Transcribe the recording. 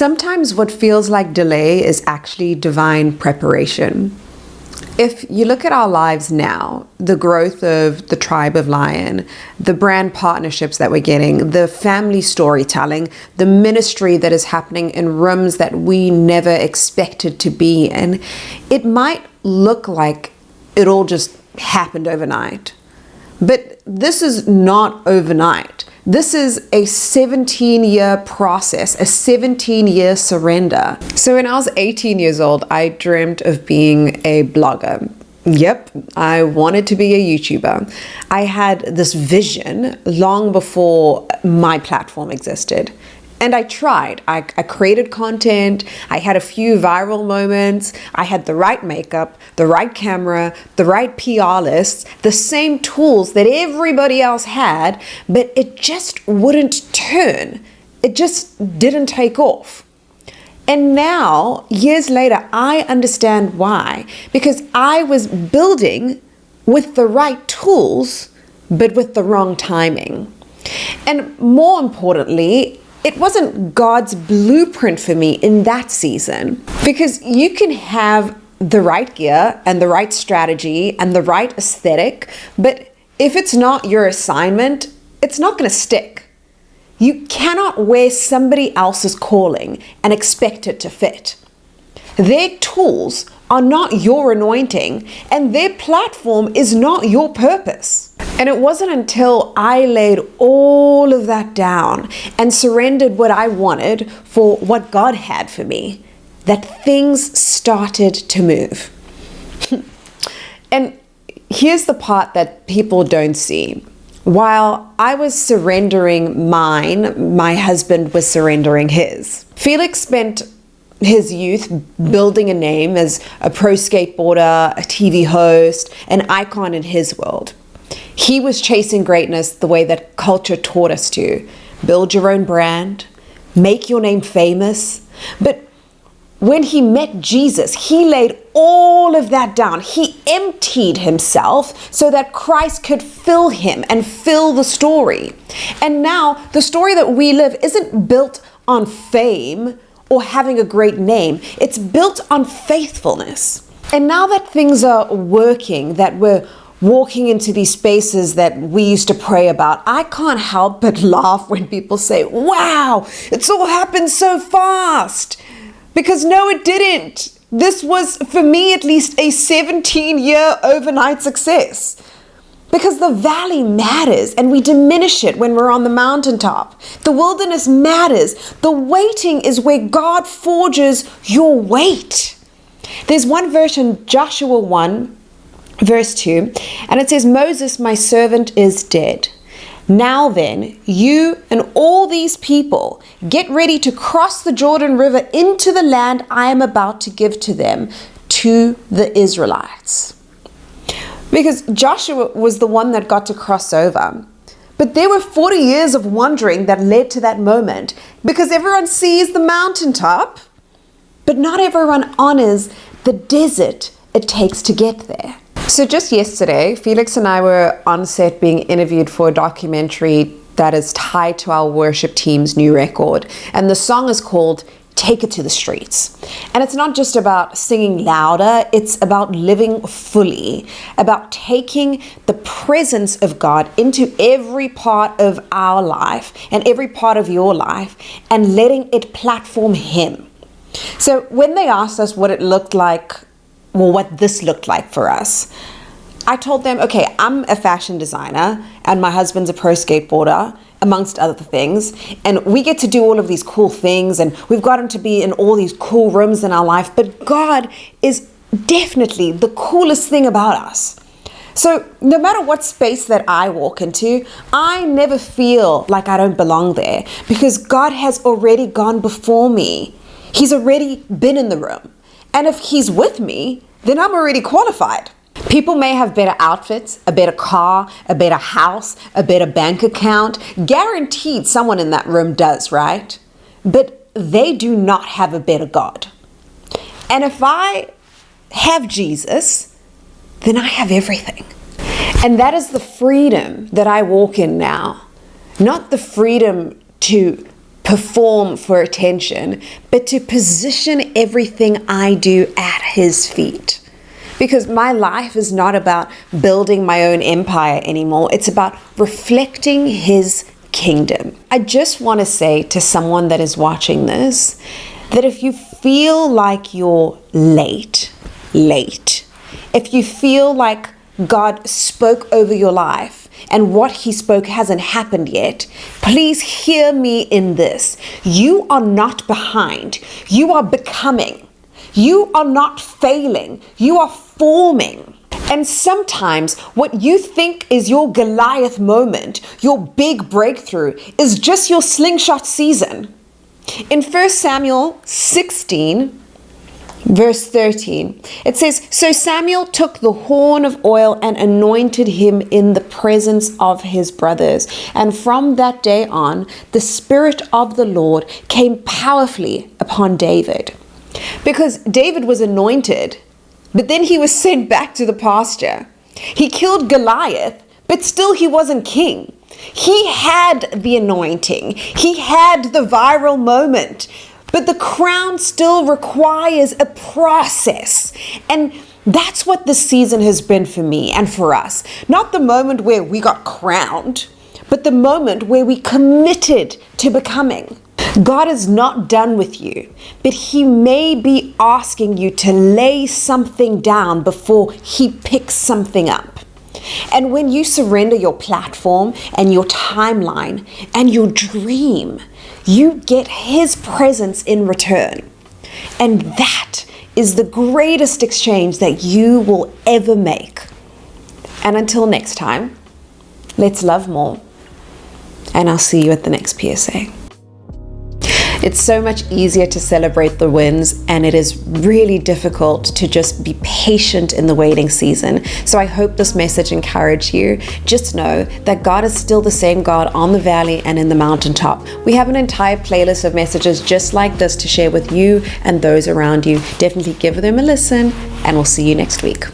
Sometimes what feels like delay is actually divine preparation. If you look at our lives now, the growth of the Tribe of Lion, the brand partnerships that we're getting, the family storytelling, the ministry that is happening in rooms that we never expected to be in, it might look like it all just happened overnight. But this is not overnight. This is a 17-year process, a 17-year surrender. So when I was 18 years old, I dreamt of being a blogger. Yep, I wanted to be a YouTuber. I had this vision long before my platform existed. And I tried. I created content. I had a few viral moments. I had the right makeup, the right camera, the right PR lists, the same tools that everybody else had, but it just wouldn't turn. It just didn't take off. And now, years later, I understand why. Because I was building with the right tools, but with the wrong timing. And more importantly, it wasn't God's blueprint for me in that season, because you can have the right gear and the right strategy and the right aesthetic, but if it's not your assignment, it's not going to stick. You cannot wear somebody else's calling and expect it to fit. Their tools are not your anointing, and their platform is not your purpose. And it wasn't until I laid all of that down and surrendered what I wanted for what God had for me that things started to move. And here's the part that people don't see. While I was surrendering mine, my husband was surrendering his. Felix spent his youth building a name as a pro skateboarder, a TV host, an icon in his world. He was chasing greatness the way that culture taught us to. Build your own brand, make your name famous. But when he met Jesus, he laid all of that down. He emptied himself so that Christ could fill him and fill the story. And now the story that we live isn't built on fame or having a great name. It's built on faithfulness. And now that things are working, that we're walking into these spaces that we used to pray about, I can't help but laugh when people say, wow, it's all happened so fast. Because no, it didn't. This was, for me at least, a 17-year overnight success. Because the valley matters and we diminish it when we're on the mountaintop. The wilderness matters. The waiting is where God forges your weight. There's one verse in Joshua 1, verse 2, and it says, Moses, my servant, is dead. Now then, you and all these people get ready to cross the Jordan River into the land I am about to give to them, to the Israelites. Because Joshua was the one that got to cross over. But there were 40 years of wandering that led to that moment, because everyone sees the mountaintop, but not everyone honors the desert it takes to get there. So just yesterday, Felix and I were on set being interviewed for a documentary that is tied to our worship team's new record. And the song is called Take It to the Streets. And it's not just about singing louder, it's about living fully, about taking the presence of God into every part of our life and every part of your life and letting it platform Him. So when they asked us what it looked like, well, what this looked like for us, I told them, okay, I'm a fashion designer and my husband's a pro skateboarder, amongst other things, and we get to do all of these cool things and we've gotten to be in all these cool rooms in our life, but God is definitely the coolest thing about us. So no matter what space that I walk into, I never feel like I don't belong there, because God has already gone before me. He's already been in the room. And if He's with me, then I'm already qualified. People may have better outfits, a better car, a better house, a better bank account. Guaranteed someone in that room does, right? But they do not have a better God. And if I have Jesus, then I have everything. And that is the freedom that I walk in now. Not the freedom to perform for attention, but to position everything I do at His feet. Because my life is not about building my own empire anymore. It's about reflecting His kingdom. I just want to say to someone that is watching this, that if you feel like you're late, if you feel like God spoke over your life and what He spoke hasn't happened yet, please hear me in this. You are not behind. You are becoming. You are not failing. You are forming. And sometimes what you think is your Goliath moment, your big breakthrough, is just your slingshot season. In 1 Samuel 16, verse 13, it says, "So Samuel took the horn of oil and anointed him in the presence of his brothers. And from that day on, the Spirit of the Lord came powerfully upon David." Because David was anointed, but then he was sent back to the pasture. He killed Goliath, but still he wasn't king. He had the anointing. He had the viral moment. But the crown still requires a process. And that's what this season has been for me and for us. Not the moment where we got crowned, but the moment where we committed to becoming. God is not done with you, but He may be asking you to lay something down before He picks something up. And when you surrender your platform and your timeline and your dream, you get His presence in return. And that is the greatest exchange that you will ever make. And until next time, let's love more. And I'll see you at the next PSA. It's so much easier to celebrate the wins, and it is really difficult to just be patient in the waiting season. So I hope this message encouraged you. Just know that God is still the same God on the valley and in the mountaintop. We have an entire playlist of messages just like this to share with you and those around you. Definitely give them a listen, and we'll see you next week.